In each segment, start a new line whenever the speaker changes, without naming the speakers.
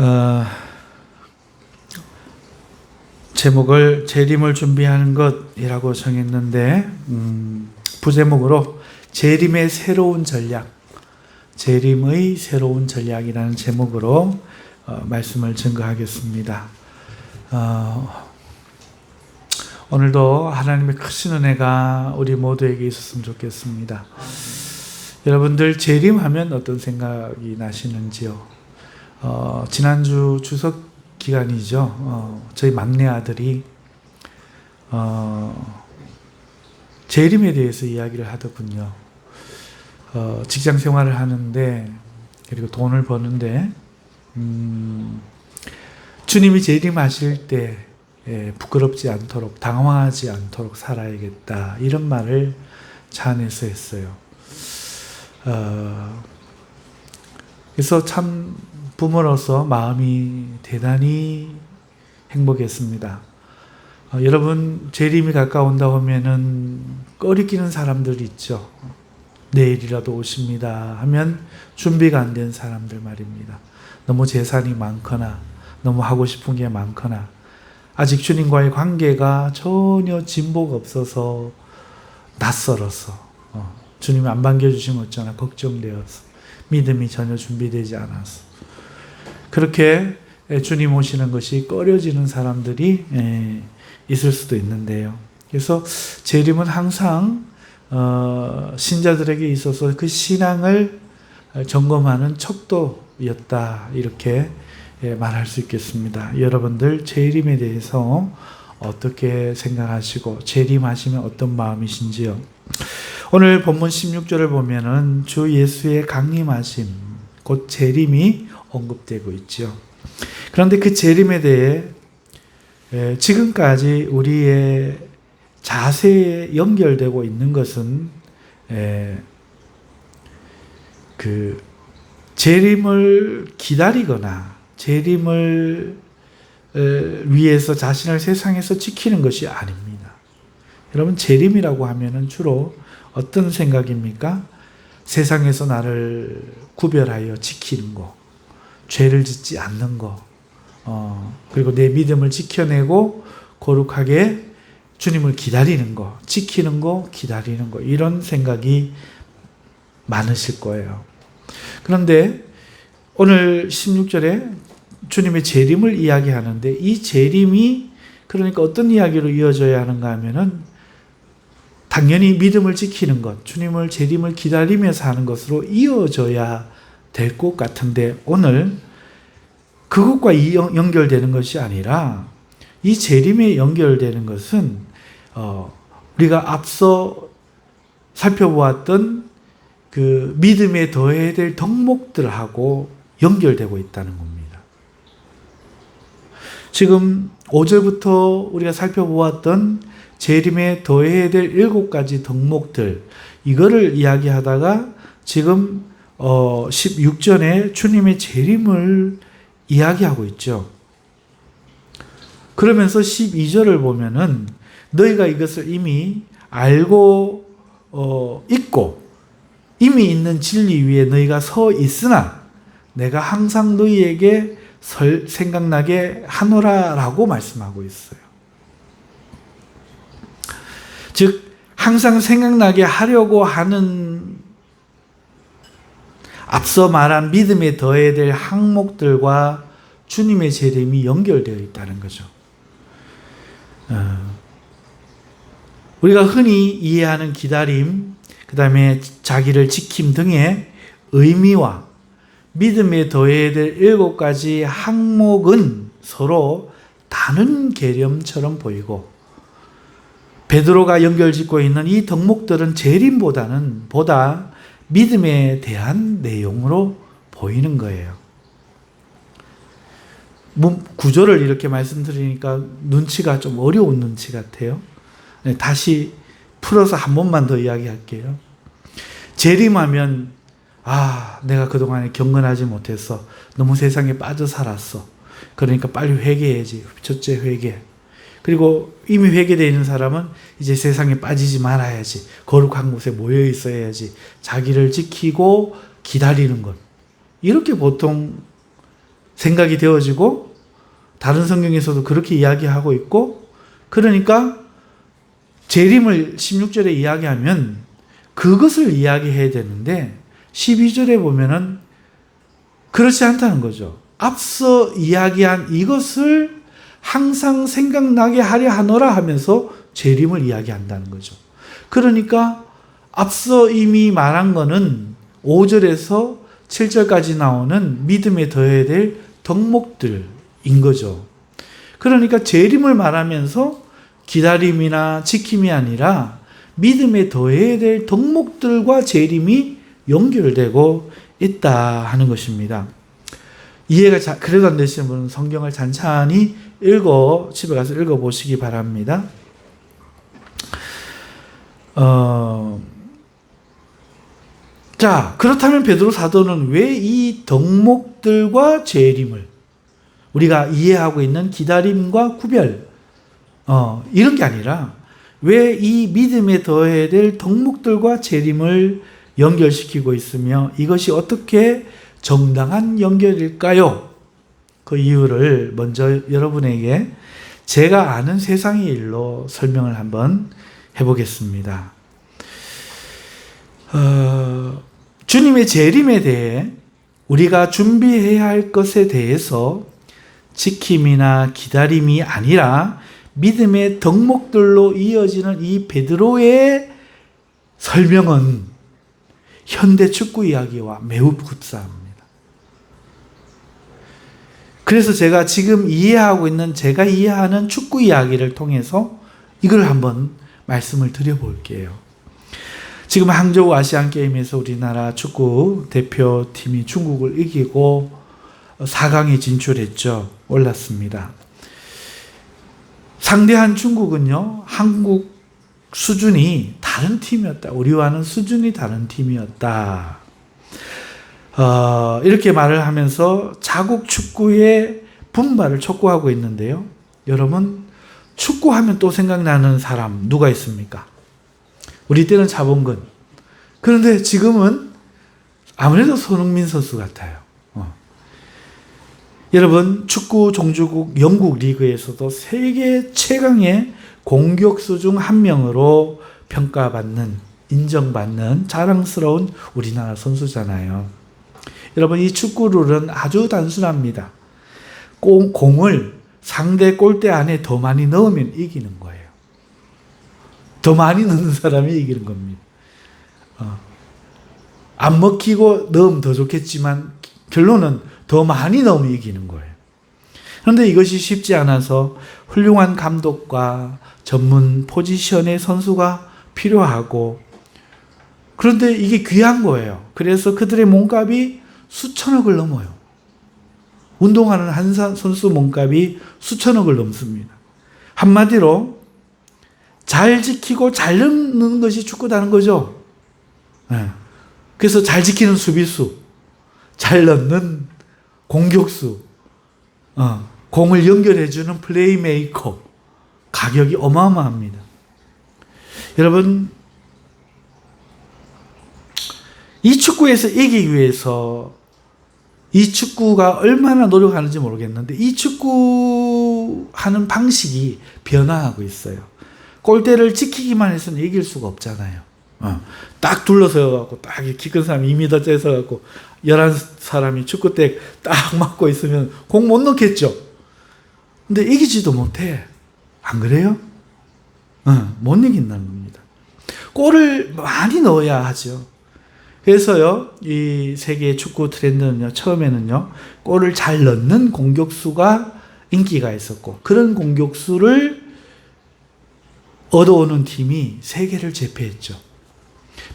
어, 제목을 재림을 준비하는 것이라고 정했는데 부제목으로 재림의 새로운 전략, 재림의 새로운 전략이라는 제목으로 말씀을 증거하겠습니다. 오늘도 하나님의 크신 은혜가 우리 모두에게 있었으면 좋겠습니다. 여러분들 재림하면 어떤 생각이 나시는지요? 지난주 추석 기간이죠. 저희 막내 아들이 재림에 대해서 이야기를 하더군요. 직장 생활을 하는데, 그리고 돈을 버는데 주님이 재림하실 때 부끄럽지 않도록, 당황하지 않도록 살아야겠다, 이런 말을 차 안에서 했어요. 그래서 참 부모로서 마음이 대단히 행복했습니다. 여러분, 재림이 가까운다 하면은 꺼리끼는 사람들 있죠. 내일이라도 오십니다 하면 준비가 안 된 사람들 말입니다. 너무 재산이 많거나 너무 하고 싶은 게 많거나 아직 주님과의 관계가 전혀 진보가 없어서 낯설어서 주님이 안 반겨주시면 어쩌나 걱정되어서 믿음이 전혀 준비되지 않아서 그렇게 주님 오시는 것이 꺼려지는 사람들이 있을 수도 있는데요. 그래서 재림은 항상 신자들에게 있어서 그 신앙을 점검하는 척도였다, 이렇게 말할 수 있겠습니다. 여러분들 재림에 대해서 어떻게 생각하시고 재림하시면 어떤 마음이신지요? 오늘 본문 16절을 보면은 주 예수의 강림하심, 곧 재림이 언급되고 있죠. 그런데 그 재림에 대해 지금까지 우리의 자세에 연결되고 있는 것은 그 재림을 기다리거나 재림을 위해서 자신을 세상에서 지키는 것이 아닙니다. 여러분, 재림이라고 하면은 주로 어떤 생각입니까? 세상에서 나를 구별하여 지키는 것, 죄를 짓지 않는 것, 그리고 내 믿음을 지켜내고 거룩하게 주님을 기다리는 것, 지키는 것, 기다리는 것, 이런 생각이 많으실 거예요. 그런데 오늘 16절에 주님의 재림을 이야기하는데, 이 재림이 그러니까 어떤 이야기로 이어져야 하는가 하면은 당연히 믿음을 지키는 것, 주님을 재림을 기다리며 사는 것으로 이어져야 될 것 같은데, 오늘 그것과 연결되는 것이 아니라 이 재림에 연결되는 것은 우리가 앞서 살펴보았던 그 믿음에 더해야 될 덕목들하고 연결되고 있다는 겁니다. 지금 5절부터 우리가 살펴보았던 재림에 더해야 될 7가지 덕목들, 이거를 이야기하다가 지금 16절에 주님의 재림을 이야기하고 있죠. 그러면서 12절을 보면은 너희가 이것을 이미 알고 있고 이미 있는 진리 위에 너희가 서 있으나 내가 항상 너희에게 생각나게 하노라 라고 말씀하고 있어요. 즉 항상 생각나게 하려고 하는 앞서 말한 믿음에 더해야 될 항목들과 주님의 재림이 연결되어 있다는 거죠. 우리가 흔히 이해하는 기다림, 그 다음에 자기를 지킴 등의 의미와 믿음에 더해야 될 7가지 항목은 서로 다른 개념처럼 보이고, 베드로가 연결짓고 있는 이 덕목들은 재림보다는 보다 믿음에 대한 내용으로 보이는 거예요. 구조를 이렇게 말씀드리니까 눈치가 좀 어려운 눈치 같아요. 다시 풀어서 한 번만 더 이야기할게요. 재림하면 내가 그동안에 경건하지 못해서 너무 세상에 빠져 살았어. 그러니까 빨리 회개해야지. 첫째 회개. 그리고 이미 회개되어 있는 사람은 이제 세상에 빠지지 말아야지. 거룩한 곳에 모여 있어야지. 자기를 지키고 기다리는 것. 이렇게 보통 생각이 되어지고 다른 성경에서도 그렇게 이야기하고 있고, 그러니까 재림을 16절에 이야기하면 그것을 이야기해야 되는데 12절에 보면은 그렇지 않다는 거죠. 앞서 이야기한 이것을 항상 생각나게 하려 하노라 하면서 재림을 이야기한다는 거죠. 그러니까 앞서 이미 말한 거는 5절에서 7절까지 나오는 믿음에 더해야 될 덕목들인 거죠. 그러니까 재림을 말하면서 기다림이나 지킴이 아니라 믿음에 더해야 될 덕목들과 재림이 연결되고 있다 하는 것입니다. 이해가 그래도 안 되시는 분은 성경을 찬찬히 집에 가서 읽어보시기 바랍니다. 자, 그렇다면 베드로 사도는 왜 이 덕목들과 재림을, 우리가 이해하고 있는 기다림과 구별, 이런 게 아니라 왜 이 믿음에 더해야 될 덕목들과 재림을 연결시키고 있으며 이것이 어떻게 정당한 연결일까요? 그 이유를 먼저 여러분에게 제가 아는 세상의 일로 설명을 한번 해보겠습니다. 주님의 재림에 대해 우리가 준비해야 할 것에 대해서 지킴이나 기다림이 아니라 믿음의 덕목들로 이어지는 이 베드로의 설명은 현대 축구 이야기와 매우 흡사합니다. 그래서 제가 지금 제가 이해하는 축구 이야기를 통해서 이걸 한번 말씀을 드려볼게요. 지금 항저우 아시안게임에서 우리나라 축구 대표팀이 중국을 이기고 4강에 진출했죠. 올랐습니다. 상대한 중국은요, 한국 수준이 다른 팀이었다. 우리와는 수준이 다른 팀이었다. 이렇게 말을 하면서 자국 축구의 분발을 촉구하고 있는데요. 여러분, 축구하면 또 생각나는 사람 누가 있습니까? 우리 때는 차범근. 그런데 지금은 아무래도 손흥민 선수 같아요. 여러분, 축구 종주국 영국 리그에서도 세계 최강의 공격수 중 한 명으로 평가받는, 인정받는 자랑스러운 우리나라 선수잖아요. 여러분, 이 축구 룰은 아주 단순합니다. 공을 상대 골대 안에 더 많이 넣으면 이기는 거예요. 더 많이 넣는 사람이 이기는 겁니다. 안 먹히고 넣으면 더 좋겠지만 결론은 더 많이 넣으면 이기는 거예요. 그런데 이것이 쉽지 않아서 훌륭한 감독과 전문 포지션의 선수가 필요하고, 그런데 이게 귀한 거예요. 그래서 그들의 몸값이 수천억을 넘어요. 운동하는 한 선수 몸값이 수천억을 넘습니다. 한마디로 잘 지키고 잘 넣는 것이 축구다는 거죠. 그래서 잘 지키는 수비수, 잘 넣는 공격수, 공을 연결해주는 플레이메이커, 가격이 어마어마합니다. 여러분, 이 축구에서 이기기 위해서 이 축구가 얼마나 노력하는지 모르겠는데 이 축구하는 방식이 변화하고 있어요. 골대를 지키기만 해서는 이길 수가 없잖아요. 딱 둘러서갖고 딱 키 큰 사람이 2m 째서갖고 11사람이 축구대 딱 맞고 있으면 공 못 넣겠죠. 근데 이기지도 못해. 안 그래요? 못 이긴다는 겁니다. 골을 많이 넣어야 하죠. 그래서요, 이 세계 축구 트렌드는요, 처음에는요, 골을 잘 넣는 공격수가 인기가 있었고, 그런 공격수를 얻어오는 팀이 세계를 제패했죠.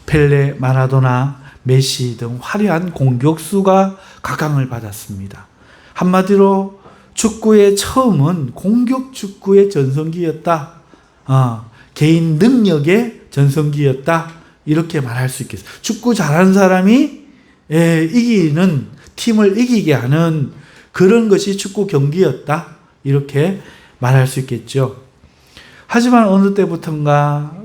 펠레, 마라도나, 메시 등 화려한 공격수가 각광을 받았습니다. 한마디로 축구의 처음은 공격 축구의 전성기였다. 개인 능력의 전성기였다. 이렇게 말할 수 있겠어요. 축구 잘하는 사람이 이기는, 팀을 이기게 하는 그런 것이 축구 경기였다. 이렇게 말할 수 있겠죠. 하지만 어느 때부턴가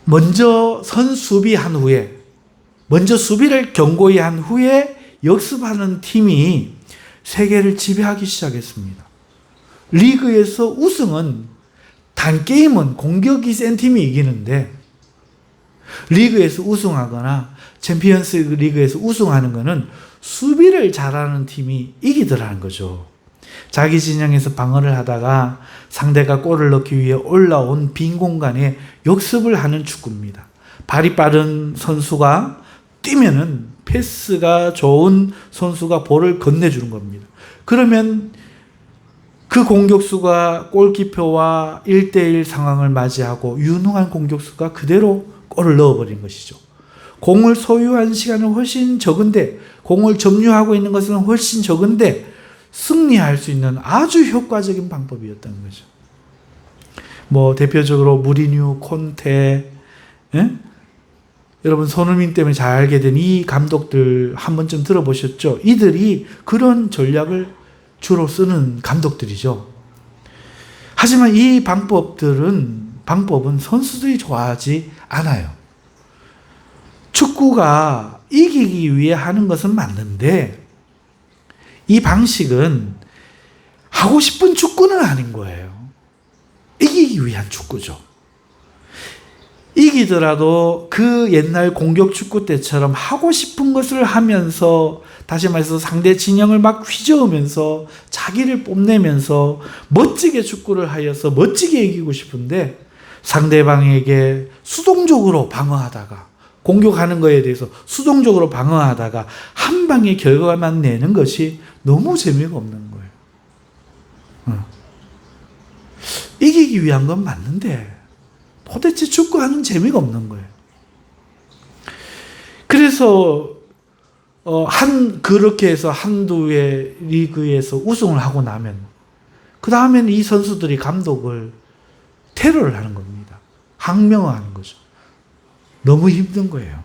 먼저 선수비한 후에, 먼저 수비를 견고히 한 후에 역습하는 팀이 세계를 지배하기 시작했습니다. 리그에서 우승은 단 게임은 공격이 센 팀이 이기는데 리그에서 우승하거나 챔피언스 리그에서 우승하는 것은 수비를 잘하는 팀이 이기더라는 거죠. 자기 진영에서 방어를 하다가 상대가 골을 넣기 위해 올라온 빈 공간에 역습을 하는 축구입니다. 발이 빠른 선수가 뛰면은 패스가 좋은 선수가 볼을 건네주는 겁니다. 그러면 그 공격수가 골키퍼와 1대1 상황을 맞이하고 유능한 공격수가 그대로 골을 넣어버린 것이죠. 공을 소유한 시간은 훨씬 적은데, 공을 점유하고 있는 것은 훨씬 적은데 승리할 수 있는 아주 효과적인 방법이었다는 거죠. 뭐 대표적으로 무리뉴, 콘테, 예? 여러분 손흥민 때문에 잘 알게 된 이 감독들 한 번쯤 들어보셨죠? 이들이 그런 전략을 주로 쓰는 감독들이죠. 하지만 이 방법은 선수들이 좋아하지 않아요. 축구가 이기기 위해 하는 것은 맞는데 이 방식은 하고 싶은 축구는 아닌 거예요. 이기기 위한 축구죠. 이기더라도 그 옛날 공격 축구 때처럼 하고 싶은 것을 하면서, 다시 말해서 상대 진영을 막 휘저으면서 자기를 뽐내면서 멋지게 축구를 하여서 멋지게 이기고 싶은데 상대방에게 수동적으로 방어하다가, 공격하는 것에 대해서 수동적으로 방어하다가 한 방의 결과만 내는 것이 너무 재미가 없는 거예요. 이기기 위한 건 맞는데 도대체 축구하는 재미가 없는 거예요. 그래서 그렇게 해서 한두 해 리그에서 우승을 하고 나면 그 다음에는 이 선수들이 감독을 테러를 하는 겁니다. 항명하는 거죠. 너무 힘든 거예요.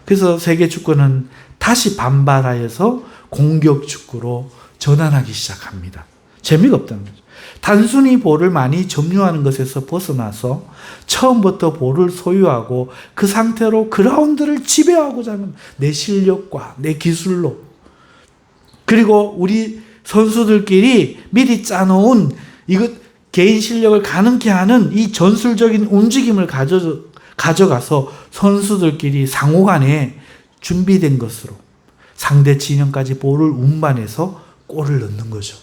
그래서 세계 축구는 다시 반발하여서 공격 축구로 전환하기 시작합니다. 재미가 없다는 거죠. 단순히 볼을 많이 점유하는 것에서 벗어나서 처음부터 볼을 소유하고 그 상태로 그라운드를 지배하고자 하는 내 실력과 내 기술로, 그리고 우리 선수들끼리 미리 짜놓은 이것 개인 실력을 가능케 하는 이 전술적인 움직임을 가져가서 선수들끼리 상호간에 준비된 것으로 상대 진영까지 볼을 운반해서 골을 넣는 거죠.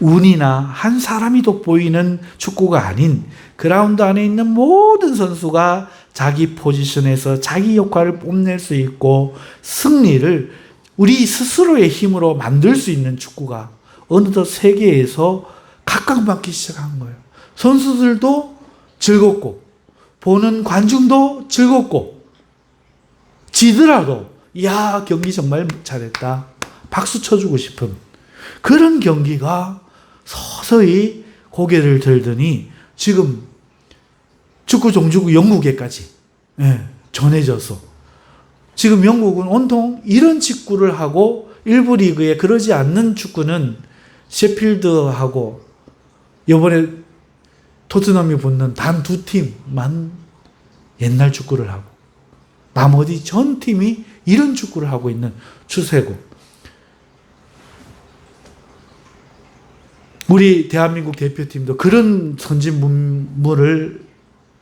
운이나 한 사람이 돋보이는 축구가 아닌 그라운드 안에 있는 모든 선수가 자기 포지션에서 자기 역할을 뽐낼 수 있고 승리를 우리 스스로의 힘으로 만들 수 있는 축구가 어느덧 세계에서 각광받기 시작한 거예요. 선수들도 즐겁고 보는 관중도 즐겁고 지더라도 야 경기 정말 잘했다 박수 쳐주고 싶은 그런 경기가 서서히 고개를 들더니 지금 축구 종주국 영국에까지 전해져서 지금 영국은 온통 이런 축구를 하고 일부 리그에 그러지 않는 축구는 셰필드하고 이번에 토트넘이 붙는 단 두 팀만 옛날 축구를 하고 나머지 전 팀이 이런 축구를 하고 있는 추세고, 우리 대한민국 대표팀도 그런 선진 문물을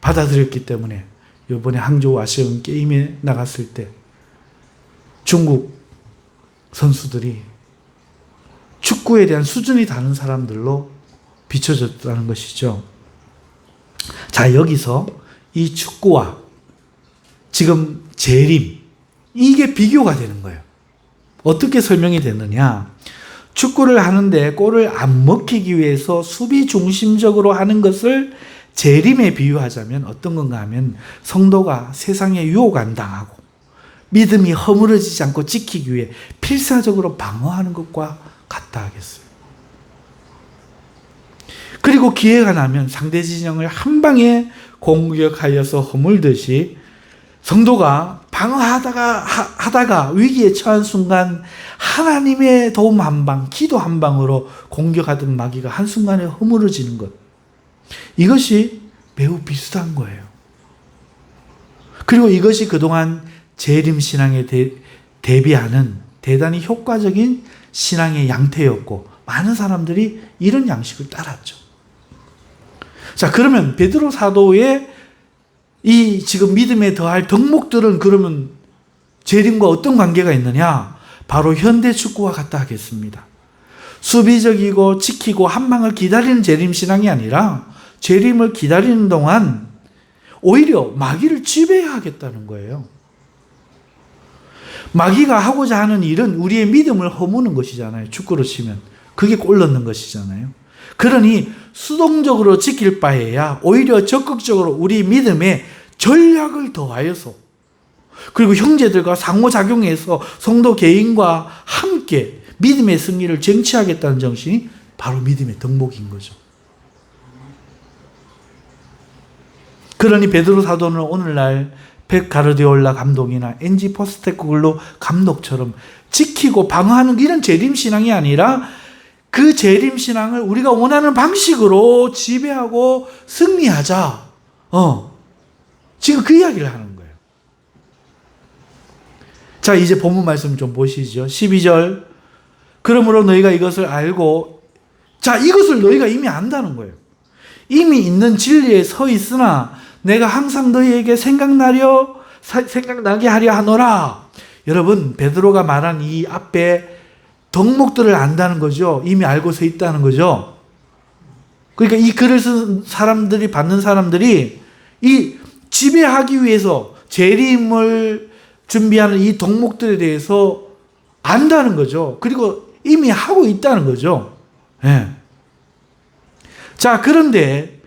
받아들였기 때문에 이번에 항저우 아시안 게임에 나갔을 때 중국 선수들이 축구에 대한 수준이 다른 사람들로 비춰졌다는 것이죠. 자, 여기서 이 축구와 지금 재림, 이게 비교가 되는 거예요. 어떻게 설명이 되느냐? 축구를 하는데 골을 안 먹히기 위해서 수비 중심적으로 하는 것을 재림에 비유하자면 어떤 건가 하면 성도가 세상에 유혹 안 당하고 믿음이 허물어지지 않고 지키기 위해 필사적으로 방어하는 것과 같다 하겠어요. 그리고 기회가 나면 상대 진영을 한 방에 공격하여서 허물듯이 성도가 방어하다가 위기에 처한 순간 하나님의 도움 한 방, 기도 한 방으로 공격하던 마귀가 한순간에 허물어지는 것. 이것이 매우 비슷한 거예요. 그리고 이것이 그동안 재림신앙의 대비하는 대단히 효과적인 신앙의 양태였고 많은 사람들이 이런 양식을 따랐죠. 자, 그러면 베드로 사도의 이 지금 믿음에 더할 덕목들은 그러면 재림과 어떤 관계가 있느냐? 바로 현대 축구와 같다 하겠습니다. 수비적이고 지키고 한방을 기다리는 재림신앙이 아니라 재림을 기다리는 동안 오히려 마귀를 지배하겠다는 거예요. 마귀가 하고자 하는 일은 우리의 믿음을 허무는 것이잖아요. 축구로 치면. 그게 골 넣는 것이잖아요. 그러니 수동적으로 지킬 바에야 오히려 적극적으로 우리 믿음에 전략을 더하여서 그리고 형제들과 상호작용해서 성도 개인과 함께 믿음의 승리를 쟁취하겠다는 정신이 바로 믿음의 덕목인 거죠. 그러니 베드로 사도는 오늘날 펩 가르디올라 감독이나 엔지 포스테코글로 감독처럼 지키고 방어하는 이런 재림신앙이 아니라 그 재림신앙을 우리가 원하는 방식으로 지배하고 승리하자. 지금 그 이야기를 하는 거예요. 자, 이제 본문 말씀 좀 보시죠. 12절. 그러므로 너희가 이것을 알고, 자, 이것을 너희가 이미 안다는 거예요. 이미 있는 진리에 서 있으나 내가 항상 너희에게 생각나게 하려 하노라. 여러분, 베드로가 말한 이 앞에 덕목들을 안다는 거죠. 이미 알고 서 있다는 거죠. 그러니까 이 글을 쓴 사람들이, 받는 사람들이 이 지배하기 위해서 재림을 준비하는 이 덕목들에 대해서 안다는 거죠. 그리고 이미 하고 있다는 거죠. 네. 자, 그런데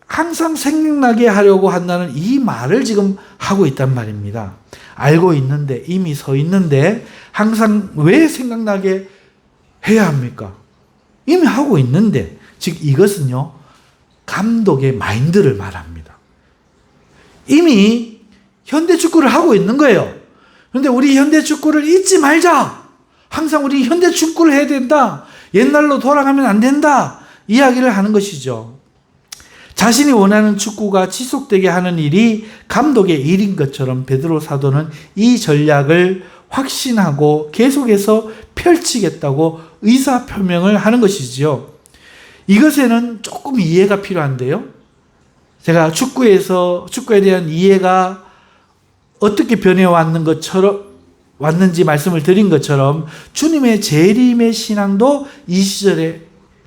항상 생각나게 하려고 한다는 이 말을 지금 하고 있단 말입니다. 알고 있는데, 이미 서 있는데 항상 왜 생각나게 해야 합니까? 이미 하고 있는데, 즉 이것은요, 감독의 마인드를 말합니다. 이미 현대 축구를 하고 있는 거예요. 그런데 우리 현대 축구를 잊지 말자. 항상 우리 현대 축구를 해야 된다. 옛날로 돌아가면 안 된다. 이야기를 하는 것이죠. 자신이 원하는 축구가 지속되게 하는 일이 감독의 일인 것처럼 베드로 사도는 이 전략을 확신하고 계속해서 펼치겠다고 의사표명을 하는 것이지요. 이것에는 조금 이해가 필요한데요. 제가 축구에 대한 이해가 어떻게 왔는지 말씀을 드린 것처럼 주님의 재림의 신앙도 이 시절에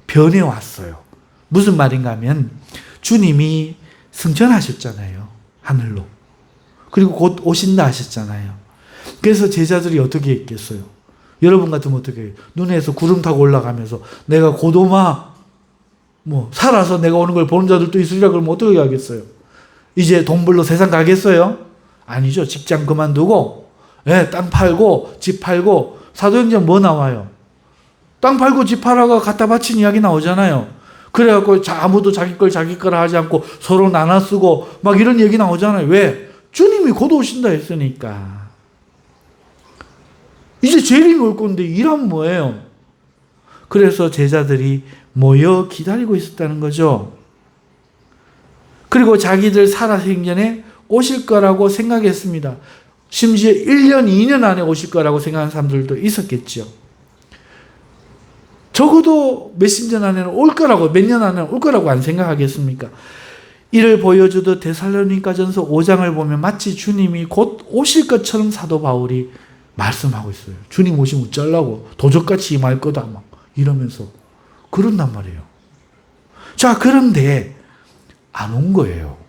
변해왔어요. 무슨 말인가 하면 주님이 승천하셨잖아요. 하늘로. 그리고 곧 오신다 하셨잖아요. 그래서 제자들이 어떻게 했겠어요? 여러분 같으면 어떻게 해요? 눈에서 구름 타고 올라가면서 내가 곧 오마 살아서 내가 오는 걸 보는 자들도 있으리라 그러면 어떻게 하겠어요? 이제 돈 벌러 세상 가겠어요? 아니죠. 직장 그만두고 땅 팔고 집 팔고 사도행전 뭐 나와요? 땅 팔고 집 팔아가 갖다 바친 이야기 나오잖아요. 그래갖고 아무도 자기 걸 자기 거라 하지 않고 서로 나눠 쓰고 막 이런 얘기 나오잖아요. 왜? 주님이 곧 오신다 했으니까. 이제 재림이 올 건데 일하면 뭐예요? 그래서 제자들이 모여 기다리고 있었다는 거죠. 그리고 자기들 살아생전에 오실 거라고 생각했습니다. 심지어 1년, 2년 안에 오실 거라고 생각하는 사람들도 있었겠죠. 적어도 몇십 년 안에는 올 거라고, 몇 년 안에는 올 거라고 안 생각하겠습니까? 이를 보여주듯 데살로니가전서 5장을 보면 마치 주님이 곧 오실 것처럼 사도 바울이 말씀하고 있어요. 주님 오시면 어쩌려고 도적같이 임할 거다 막 이러면서 그런단 말이에요. 자, 그런데 안 온 거예요.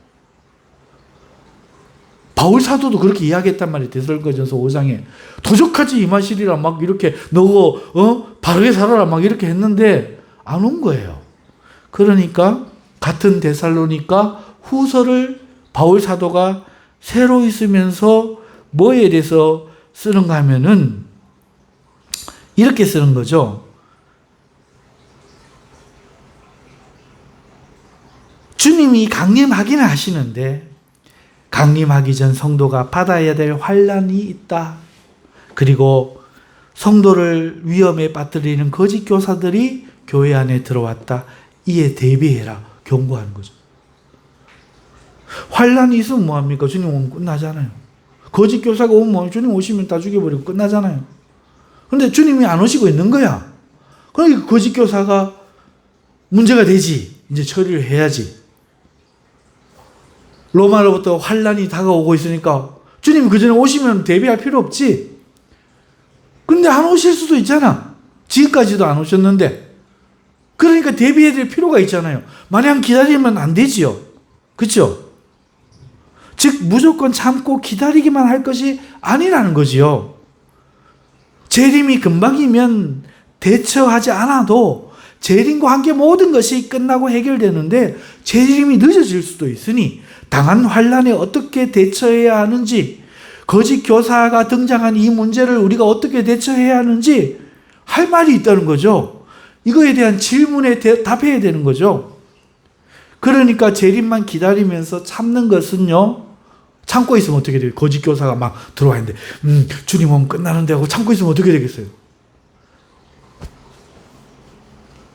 바울 사도도 그렇게 이야기했단 말이에요. 데살로니가전서 5장에 도적같이 임하시리라 막 이렇게 너고 바르게 살아라 막 이렇게 했는데 안 온 거예요. 그러니까 같은 데살로니가 후서를 바울 사도가 새로 있으면서 뭐에 대해서 쓰는가 하면은 이렇게 쓰는 거죠. 주님이 강림하기는 하시는데 강림하기 전 성도가 받아야 될 환난이 있다. 그리고 성도를 위험에 빠뜨리는 거짓 교사들이 교회 안에 들어왔다. 이에 대비해라. 경고하는 거죠. 환난이 있으면 뭐합니까? 주님 오면 끝나잖아요. 거짓 교사가 오면 주님 오시면 다 죽여버리고 끝나잖아요. 그런데 주님이 안 오시고 있는 거야. 그러니까 거짓 교사가 문제가 되지. 이제 처리를 해야지. 로마로부터 환란이 다가오고 있으니까 주님이 그 전에 오시면 대비할 필요 없지. 근데 안 오실 수도 있잖아. 지금까지도 안 오셨는데. 그러니까 대비해야 될 필요가 있잖아요. 마냥 기다리면 안 되지요. 그렇죠? 즉 무조건 참고 기다리기만 할 것이 아니라는 거지요. 재림이 금방이면 대처하지 않아도 재림과 함께 모든 것이 끝나고 해결되는데 재림이 늦어질 수도 있으니 당한 환란에 어떻게 대처해야 하는지, 거짓 교사가 등장한 이 문제를 우리가 어떻게 대처해야 하는지 할 말이 있다는 거죠. 이거에 대한 질문에 답해야 되는 거죠. 그러니까 재림만 기다리면서 참는 것은요, 참고 있으면 어떻게 돼요? 거짓 교사가 막 들어와 있는데 주님 오면 끝나는데 하고 참고 있으면 어떻게 되겠어요?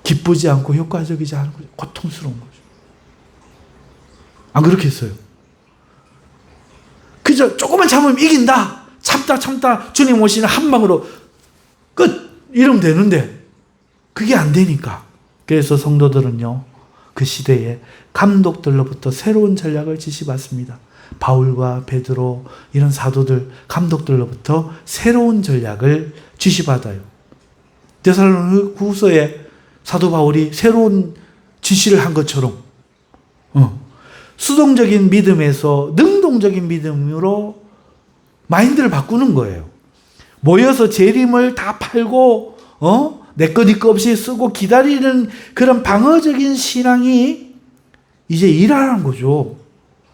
기쁘지 않고 효과적이지 않은 거죠. 고통스러운 거죠. 안 그렇겠어요? 그저 조금만 참으면 이긴다. 참다 주님 오시는 한 방으로 끝! 이러면 되는데 그게 안 되니까. 그래서 성도들은요, 그 시대에 감독들로부터 새로운 전략을 지시받습니다. 바울과 베드로 이런 사도들, 감독들로부터 새로운 전략을 지시받아요. 데살로니가후서에 사도 바울이 새로운 지시를 한 것처럼 수동적인 믿음에서 능동적인 믿음으로 마인드를 바꾸는 거예요. 모여서 재림을 다 팔고 내 거 네 거 없이 쓰고 기다리는 그런 방어적인 신앙이 이제 일하는 거죠.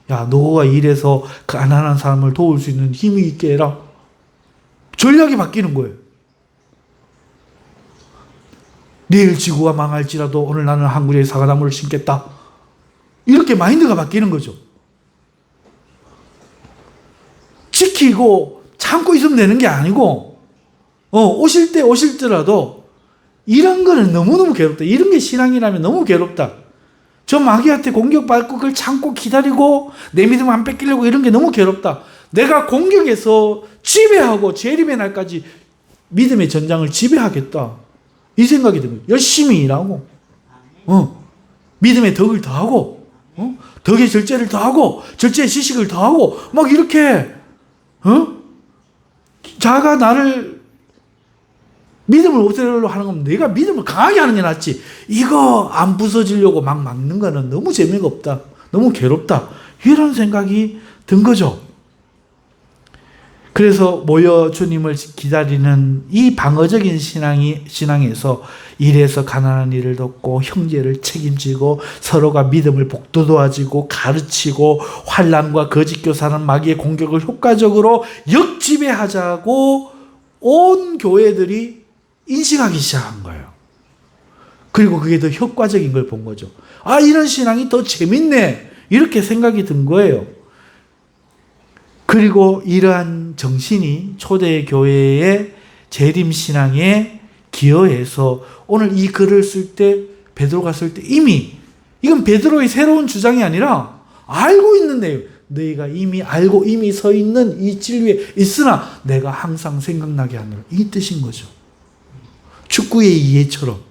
야, 너가 일해서 가난한 사람을 도울 수 있는 힘이 있게 해라. 전략이 바뀌는 거예요. 내일 지구가 망할지라도 오늘 나는 한 그루의 사과나무를 심겠다. 이렇게 마인드가 바뀌는 거죠. 지키고 참고 있으면 되는 게 아니고 오실 때 오실더라도 이런 거는 너무너무 괴롭다. 이런 게 신앙이라면 너무 괴롭다. 저 마귀한테 공격받고 그걸 참고 기다리고 내 믿음 안 뺏기려고 이런 게 너무 괴롭다. 내가 공격해서 지배하고 재림의 날까지 믿음의 전장을 지배하겠다. 이 생각이 듭니다. 열심히 일하고 믿음의 덕을 더하고 덕의 절제를 더하고 절제의 지식을 더하고 막 이렇게 자가 나를 믿음을 없애려고 하는 건 내가 믿음을 강하게 하는 게 낫지. 이거 안 부서지려고 막 막는 거는 너무 재미가 없다. 너무 괴롭다. 이런 생각이 든 거죠. 그래서 모여 주님을 기다리는 이 방어적인 신앙에서 일해서 가난한 이를 돕고 형제를 책임지고 서로가 믿음을 복도도와지고 가르치고 환난과 거짓 교사는 마귀의 공격을 효과적으로 역지배하자고 온 교회들이 인식하기 시작한 거예요. 그리고 그게 더 효과적인 걸 본 거죠. 아, 이런 신앙이 더 재밌네. 이렇게 생각이 든 거예요. 그리고 이러한 정신이 초대 교회의 재림 신앙에 기여해서 오늘 이 글을 쓸 때, 베드로가 쓸 때 이미 이건 베드로의 새로운 주장이 아니라 알고 있는 내용. 너희가 이미 알고 이미 서 있는 이 진리에 있으나 내가 항상 생각나게 하느라, 이 뜻인 거죠. 축구의 이해처럼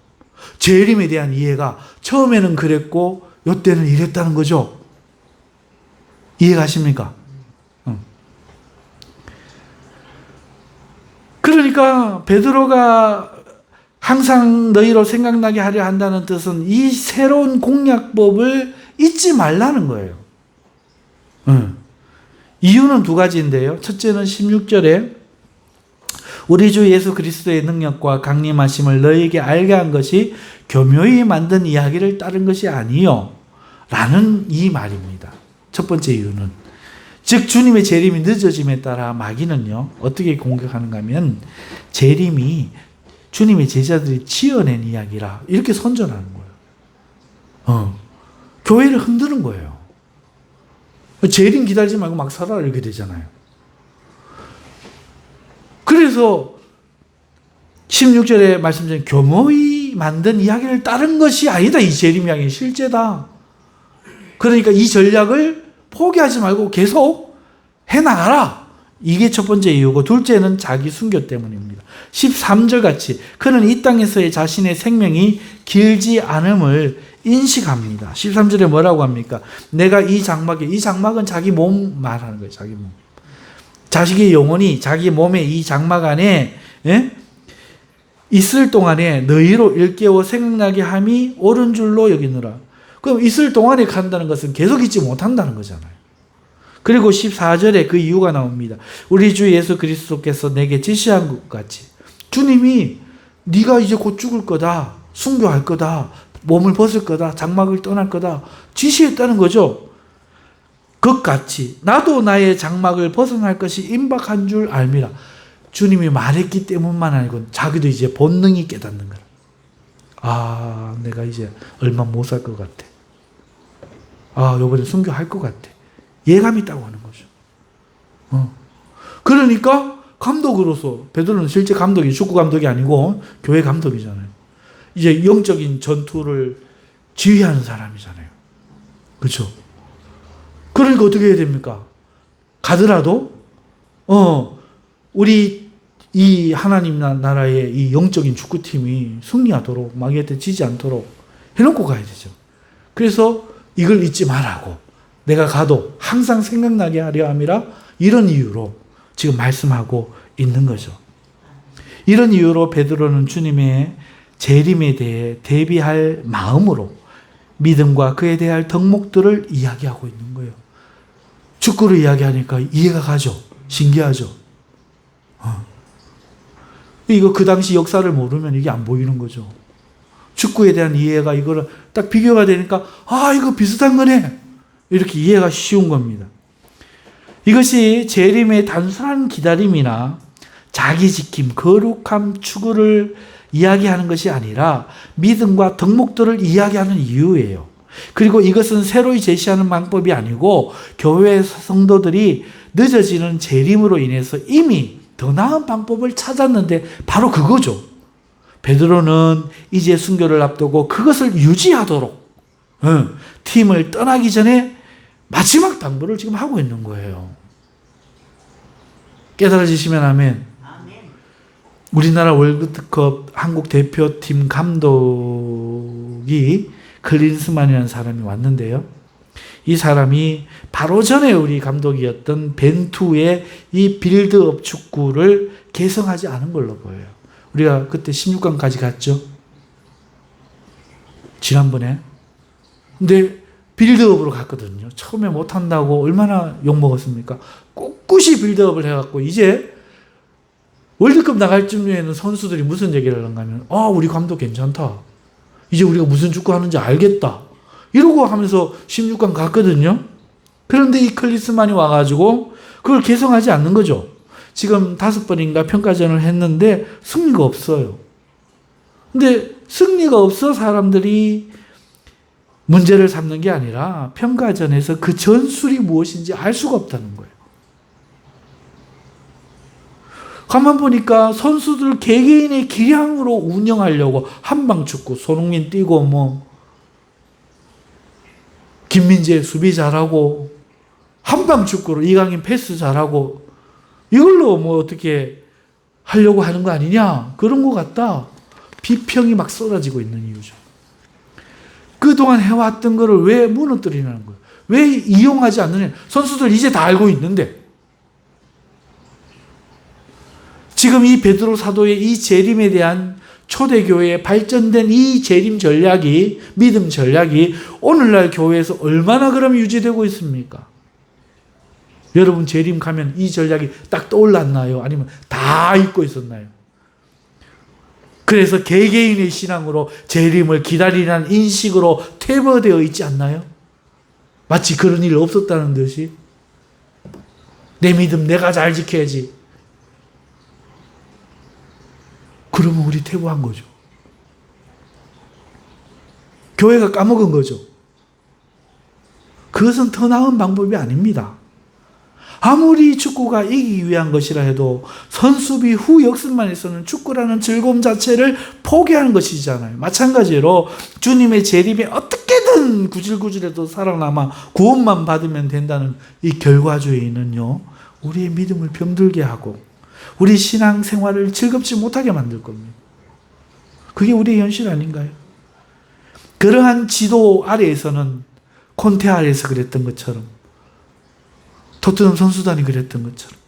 재림에 대한 이해가 처음에는 그랬고 이때는 이랬다는 거죠. 이해가십니까? 그러니까 베드로가 항상 너희로 생각나게 하려 한다는 뜻은 이 새로운 공략법을 잊지 말라는 거예요. 이유는 두 가지인데요. 첫째는 16절에 우리 주 예수 그리스도의 능력과 강림하심을 너희에게 알게 한 것이 교묘히 만든 이야기를 따른 것이 아니요 라는 이 말입니다. 첫 번째 이유는 즉 주님의 재림이 늦어짐에 따라 마귀는요 어떻게 공격하는가 하면 재림이 주님의 제자들이 지어낸 이야기라 이렇게 선전하는 거예요. 교회를 흔드는 거예요. 재림 기다리지 말고 막 살아라 이렇게 되잖아요. 그래서 16절에 말씀드린 교묘히 만든 이야기를 따른 것이 아니다. 이 재림 이야기는 실제다. 그러니까 이 전략을 포기하지 말고 계속 해나가라. 이게 첫 번째 이유고, 둘째는 자기 순교 때문입니다. 13절 같이 그는 이 땅에서의 자신의 생명이 길지 않음을 인식합니다. 13절에 뭐라고 합니까? 내가 이 장막은 자기 몸 말하는 거예요. 자기 몸. 자식의 영혼이 자기 몸의 이 장막 안에 있을 동안에 너희로 일깨워 생각나게 함이 옳은 줄로 여기느라. 그럼 있을 동안에 간다는 것은 계속 있지 못한다는 거잖아요. 그리고 14절에 그 이유가 나옵니다. 우리 주 예수 그리스도께서 내게 지시한 것 같이 주님이 네가 이제 곧 죽을 거다, 순교할 거다, 몸을 벗을 거다, 장막을 떠날 거다 지시했다는 거죠. 그같이 나도 나의 장막을 벗어날 것이 임박한 줄 알미라. 주님이 말했기 때문만 알고 자기도 이제 본능이 깨닫는 거라. 아, 내가 이제 얼마 못 살 것 같아. 아, 요번에 순교할 것 같아. 예감이 있다고 하는 거죠. 그러니까 감독으로서, 베드로는 실제 감독이 축구 감독이 아니고 교회 감독이잖아요. 이제 영적인 전투를 지휘하는 사람이잖아요. 그렇죠? 그러니까 어떻게 해야 됩니까? 가더라도 우리 이 하나님 나라의 이 영적인 축구팀이 승리하도록, 마귀한테 지지 않도록 해놓고 가야 되죠. 그래서 이걸 잊지 말라고, 내가 가도 항상 생각나게 하려 함이라, 이런 이유로 지금 말씀하고 있는 거죠. 이런 이유로 베드로는 주님의 재림에 대해 대비할 마음으로 믿음과 그에 대할 덕목들을 이야기하고 있는 거예요. 축구를 이야기하니까 이해가 가죠. 신기하죠. 이거 그 당시 역사를 모르면 이게 안 보이는 거죠. 축구에 대한 이해가 이거를 딱 비교가 되니까 아, 이거 비슷한 거네. 이렇게 이해가 쉬운 겁니다. 이것이 재림의 단순한 기다림이나 자기 지킴, 거룩함 추구를 이야기하는 것이 아니라 믿음과 덕목들을 이야기하는 이유예요. 그리고 이것은 새로이 제시하는 방법이 아니고 교회 성도들이 늦어지는 재림으로 인해서 이미 더 나은 방법을 찾았는데 바로 그거죠. 베드로는 이제 순교를 앞두고 그것을 유지하도록 팀을 떠나기 전에 마지막 당부를 지금 하고 있는 거예요. 깨달아지시면 아멘. 우리나라 월드컵 한국 대표팀 감독이 클린스만이라는 사람이 왔는데요. 이 사람이 바로 전에 우리 감독이었던 벤투의 이 빌드업 축구를 개성하지 않은 걸로 보여요. 우리가 그때 16강까지 갔죠. 지난번에. 근데 빌드업으로 갔거든요. 처음에 못한다고 얼마나 욕먹었습니까? 꿋꿋이 빌드업을 해갖고 이제 월드컵 나갈 쯤에는 선수들이 무슨 얘기를 하는가 하면 우리 감독 괜찮다. 이제 우리가 무슨 축구 하는지 알겠다. 이러고 하면서 16강 갔거든요. 그런데 이 클리스만이 와가지고 그걸 개성하지 않는 거죠. 지금 5번인가 평가전을 했는데 승리가 없어요. 근데 승리가 없어 사람들이 문제를 삼는 게 아니라 평가전에서 그 전술이 무엇인지 알 수가 없다는 거예요. 가만 보니까 선수들 개개인의 기량으로 운영하려고 한방축구, 손흥민 뛰고 김민재 수비 잘하고 한방축구로 이강인 패스 잘하고 이걸로 어떻게 하려고 하는 거 아니냐, 그런 것 같다. 비평이 막 쏟아지고 있는 이유죠. 그동안 해왔던 거를 왜 무너뜨리는 거예요? 왜 이용하지 않느냐? 선수들 이제 다 알고 있는데. 지금 이 베드로 사도의 이 재림에 대한 초대교회에 발전된 이 재림 전략이, 믿음 전략이 오늘날 교회에서 얼마나 그럼 유지되고 있습니까? 여러분 재림 가면 이 전략이 딱 떠올랐나요? 아니면 다 잊고 있었나요? 그래서 개개인의 신앙으로 재림을 기다리는 인식으로 퇴보되어 있지 않나요? 마치 그런 일 없었다는 듯이. 내 믿음 내가 잘 지켜야지. 그러면 우리 퇴보한 거죠. 교회가 까먹은 거죠. 그것은 더 나은 방법이 아닙니다. 아무리 축구가 이기기 위한 것이라 해도 선수비 후 역습만에서는 축구라는 즐거움 자체를 포기하는 것이잖아요. 마찬가지로 주님의 재림에 어떻게든 구질구질해도 살아남아 구원만 받으면 된다는 이 결과주의는요, 우리의 믿음을 병들게 하고 우리 신앙 생활을 즐겁지 못하게 만들 겁니다. 그게 우리의 현실 아닌가요? 그러한 지도 아래에서는 콘테 아래에서 그랬던 것처럼 토트넘 선수단이 그랬던 것처럼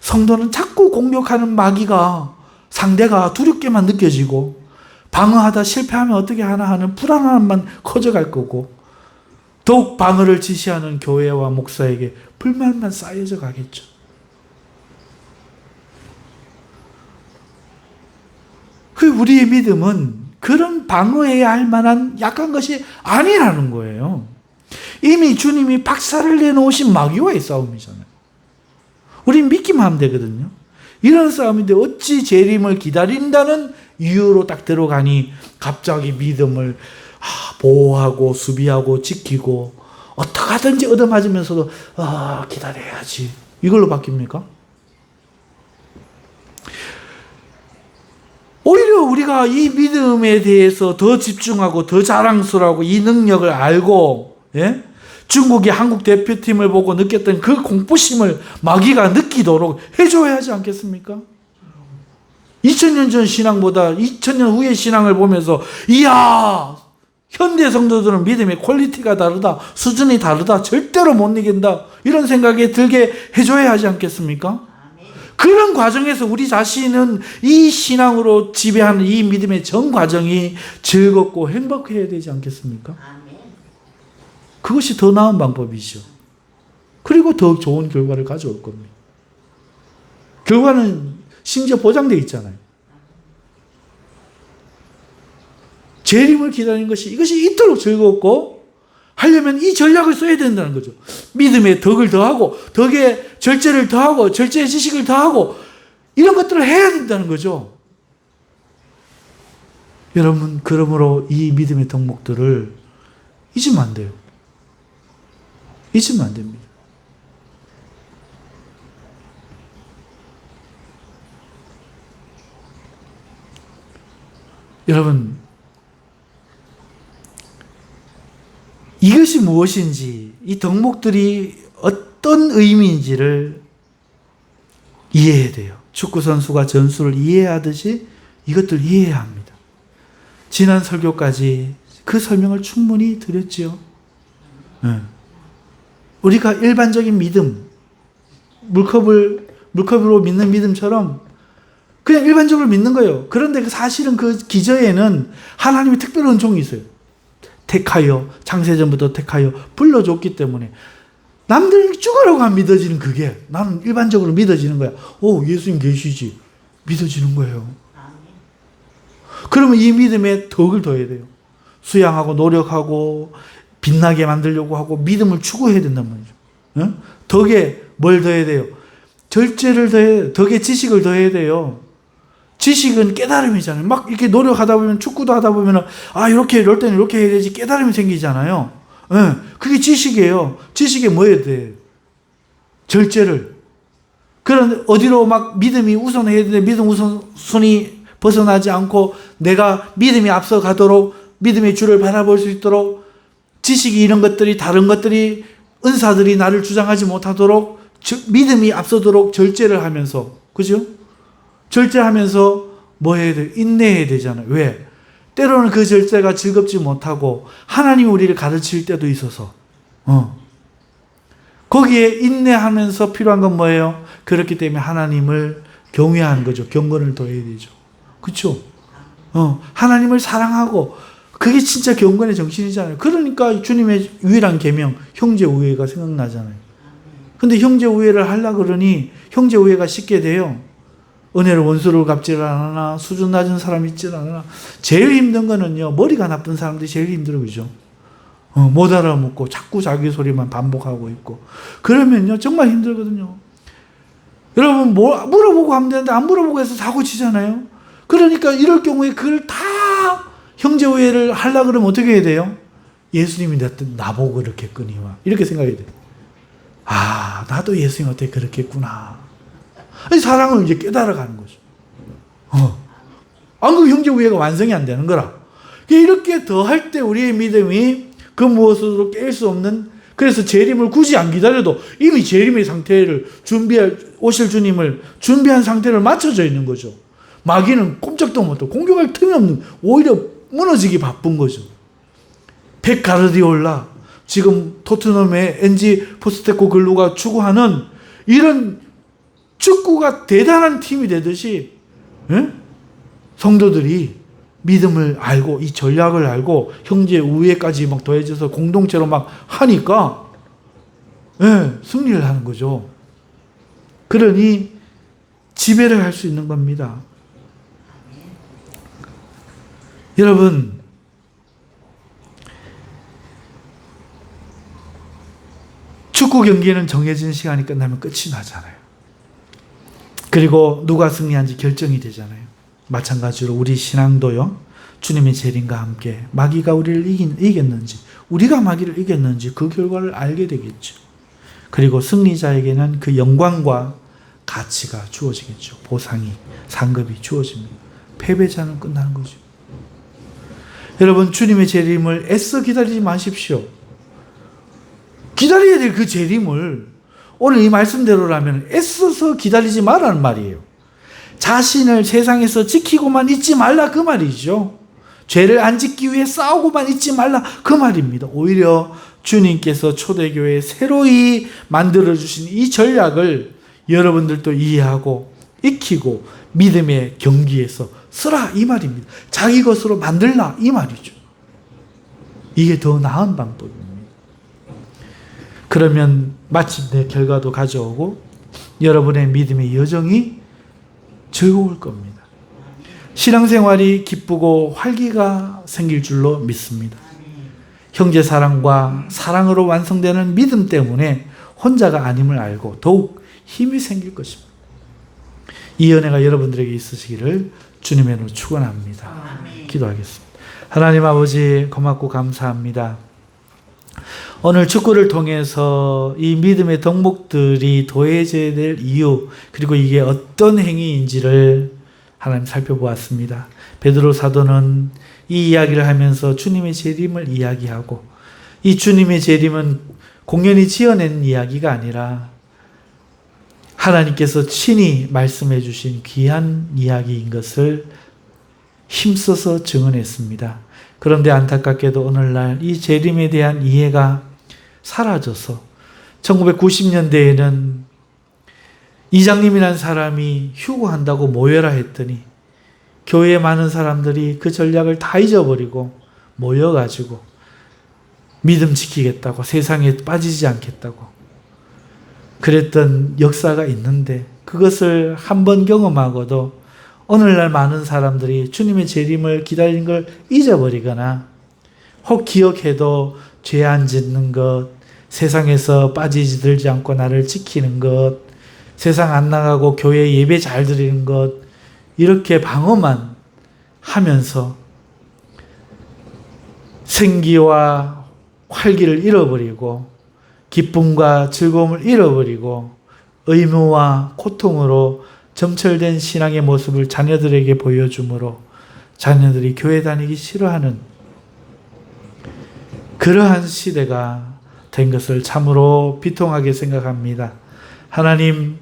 성도는 자꾸 공격하는 마귀가 상대가 두렵게만 느껴지고 방어하다 실패하면 어떻게 하나 하는 불안함만 커져갈 거고 더욱 방어를 지시하는 교회와 목사에게 불만만 쌓여져 가겠죠. 그 우리의 믿음은 그런 방어해야 할 만한 약한 것이 아니라는 거예요. 이미 주님이 박살을 내놓으신 마귀와의 싸움이잖아요. 우린 믿기만 하면 되거든요. 이런 싸움인데 어찌 재림을 기다린다는 이유로 딱 들어가니 갑자기 믿음을 보호하고 수비하고 지키고 어떻게 하든지 얻어맞으면서도 기다려야지. 이걸로 바뀝니까? 오히려 우리가 이 믿음에 대해서 더 집중하고 더 자랑스러워하고 이 능력을 알고 중국이 한국 대표팀을 보고 느꼈던 그 공포심을 마귀가 느끼도록 해줘야 하지 않겠습니까? 2000년 전 신앙보다 2000년 후의 신앙을 보면서 이야 현대 성도들은 믿음의 퀄리티가 다르다, 수준이 다르다, 절대로 못 이긴다 이런 생각이 들게 해줘야 하지 않겠습니까? 그런 과정에서 우리 자신은 이 신앙으로 지배하는 이 믿음의 전 과정이 즐겁고 행복해야 되지 않겠습니까? 그것이 더 나은 방법이죠. 그리고 더 좋은 결과를 가져올 겁니다. 결과는 심지어 보장되어 있잖아요. 재림을 기다리는 것이 이것이 이토록 즐겁고 하려면 이 전략을 써야 된다는 거죠. 믿음의 덕을 더하고 덕의 절제를 더하고 절제의 지식을 더하고 이런 것들을 해야 된다는 거죠. 여러분 그러므로 이 믿음의 덕목들을 잊으면 안 돼요. 잊으면 안 됩니다. 여러분 이것이 무엇인지 이 덕목들이 어떤 의미인지를 이해해야 돼요. 축구선수가 전술을 이해하듯이 이것들 이해해야 합니다. 지난 설교까지 그 설명을 충분히 드렸지요. 우리가 일반적인 믿음, 물컵으로 믿는 믿음처럼 그냥 일반적으로 믿는 거예요. 그런데 사실은 그 기저에는 하나님의 특별한 은총이 있어요. 택하여, 창세전부터 택하여 불러줬기 때문에 남들이 죽으라고 안 믿어지는 그게 나는 일반적으로 믿어지는 거야. 오, 예수님 계시지. 믿어지는 거예요. 그러면 이 믿음에 덕을 더해야 돼요. 수양하고 노력하고 빛나게 만들려고 하고 믿음을 추구해야 된단 말이죠. 덕에 뭘 더해야 돼요? 절제를 더해야 돼요. 덕에 지식을 더해야 돼요. 지식은 깨달음이잖아요. 막 이렇게 노력하다 보면 축구도 하다 보면 이렇게 이럴 때는 이렇게 해야 되지 깨달음이 생기잖아요. 그게 지식이에요. 지식에 뭐 해야 돼? 절제를. 그런 어디로 막 믿음이 우선해야 되는데 믿음 우선순위 벗어나지 않고 내가 믿음이 앞서가도록 믿음의 주를 바라볼 수 있도록 지식이 이런 것들이 다른 것들이 은사들이 나를 주장하지 못하도록 믿음이 앞서도록 절제를 하면서 그죠? 절제하면서 뭐 해야 돼? 인내해야 되잖아요. 왜? 때로는 그 절제가 즐겁지 못하고 하나님이 우리를 가르칠 때도 있어서 거기에 인내하면서 필요한 건 뭐예요? 그렇기 때문에 하나님을 경외하는 거죠. 경건을 더해야 되죠. 그렇죠? 하나님을 사랑하고 그게 진짜 경건의 정신이잖아요. 그러니까 주님의 유일한 계명 형제 우애가 생각나잖아요. 근데 형제 우애를 하려고 그러니 형제 우애가 쉽게 돼요. 은혜를 원수를 갚지를 않으나 수준 낮은 사람이 있질 않으나 제일 힘든 거는요. 머리가 나쁜 사람들이 제일 힘들어요. 그죠? 못 알아먹고 자꾸 자기 소리만 반복하고 있고 그러면요. 정말 힘들거든요. 여러분 물어보고 하면 되는데 안 물어보고 해서 사고 치잖아요. 그러니까 이럴 경우에 그걸 다 형제 우애를 하려고 그러면 어떻게 해야 돼요? 예수님이 나보고 그렇게 했거니와 이렇게 생각해야 돼요. 나도 예수님 어떻게 그렇게 했구나. 사랑을 이제 깨달아가는 거죠. 안 그러면 형제 우애가 완성이 안 되는 거라. 이렇게 더 할 때 우리의 믿음이 그 무엇으로 깰 수 없는 그래서 재림을 굳이 안 기다려도 이미 재림의 상태를 오실 주님을 준비한 상태를 맞춰져 있는 거죠. 마귀는 꼼짝도 못하고 공격할 틈이 없는, 오히려 무너지기 바쁜 거죠. 펩 가르디올라, 지금 토트넘의 엔지 포스테코 글루가 추구하는 이런 축구가 대단한 팀이 되듯이, 성도들이 믿음을 알고 이 전략을 알고 형제 우애까지 막 더해져서 공동체로 막 하니까 승리를 하는 거죠. 그러니 지배를 할 수 있는 겁니다. 여러분, 축구 경기는 정해진 시간이 끝나면 끝이 나잖아요. 그리고 누가 승리한지 결정이 되잖아요. 마찬가지로 우리 신앙도요, 주님의 재림과 함께 마귀가 우리를 이겼는지, 우리가 마귀를 이겼는지 그 결과를 알게 되겠죠. 그리고 승리자에게는 그 영광과 가치가 주어지겠죠. 보상이, 상급이 주어집니다. 패배자는 끝나는 거죠. 여러분, 주님의 재림을 애써 기다리지 마십시오. 기다려야 될 그 재림을 오늘 이 말씀대로라면 애써서 기다리지 말라는 말이에요. 자신을 세상에서 지키고만 있지 말라, 그 말이죠. 죄를 안 짓기 위해 싸우고만 있지 말라, 그 말입니다. 오히려 주님께서 초대교회에 새로이 만들어주신 이 전략을 여러분들도 이해하고 익히고 믿음의 경기에서 쓰라, 이 말입니다. 자기 것으로 만들라, 이 말이죠. 이게 더 나은 방법입니다. 그러면 마침내 결과도 가져오고 여러분의 믿음의 여정이 즐거울 겁니다. 신앙생활이 기쁘고 활기가 생길 줄로 믿습니다. 형제 사랑과 사랑으로 완성되는 믿음 때문에 혼자가 아님을 알고 더욱 힘이 생길 것입니다. 이 은혜가 여러분들에게 있으시기를 주님의 이름으로 축원합니다. 기도하겠습니다. 하나님 아버지, 고맙고 감사합니다. 오늘 축구를 통해서 이 믿음의 덕목들이 더해져야 될 이유, 그리고 이게 어떤 행위인지를 하나님 살펴보았습니다. 베드로 사도는 이 이야기를 하면서 주님의 재림을 이야기하고, 이 주님의 재림은 공연히 지어낸 이야기가 아니라 하나님께서 친히 말씀해 주신 귀한 이야기인 것을 힘써서 증언했습니다. 그런데 안타깝게도 오늘날 이 재림에 대한 이해가 사라져서 1990년대에는 이장님이라는 사람이 휴거한다고 모여라 했더니 교회에 많은 사람들이 그 전략을 다 잊어버리고 모여가지고 믿음 지키겠다고, 세상에 빠지지 않겠다고 그랬던 역사가 있는데, 그것을 한번 경험하고도 오늘날 많은 사람들이 주님의 재림을 기다리는 걸 잊어버리거나, 혹 기억해도 죄 안 짓는 것, 세상에서 빠지들지 않고 나를 지키는 것, 세상 안 나가고 교회 예배 잘 드리는 것, 이렇게 방어만 하면서 생기와 활기를 잃어버리고 기쁨과 즐거움을 잃어버리고 의무와 고통으로 점철된 신앙의 모습을 자녀들에게 보여주므로 자녀들이 교회 다니기 싫어하는 그러한 시대가 된 것을 참으로 비통하게 생각합니다. 하나님,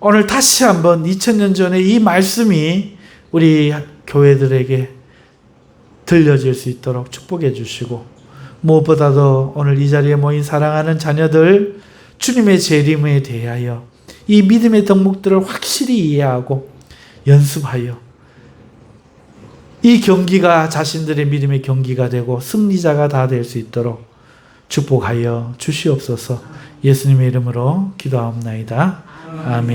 오늘 다시 한번 2000년 전에 이 말씀이 우리 교회들에게 들려질 수 있도록 축복해 주시고, 무엇보다도 오늘 이 자리에 모인 사랑하는 자녀들, 주님의 재림에 대하여 이 믿음의 덕목들을 확실히 이해하고 연습하여 이 경기가 자신들의 믿음의 경기가 되고 승리자가 다 될 수 있도록 축복하여 주시옵소서. 예수님의 이름으로 기도하옵나이다. 아멘.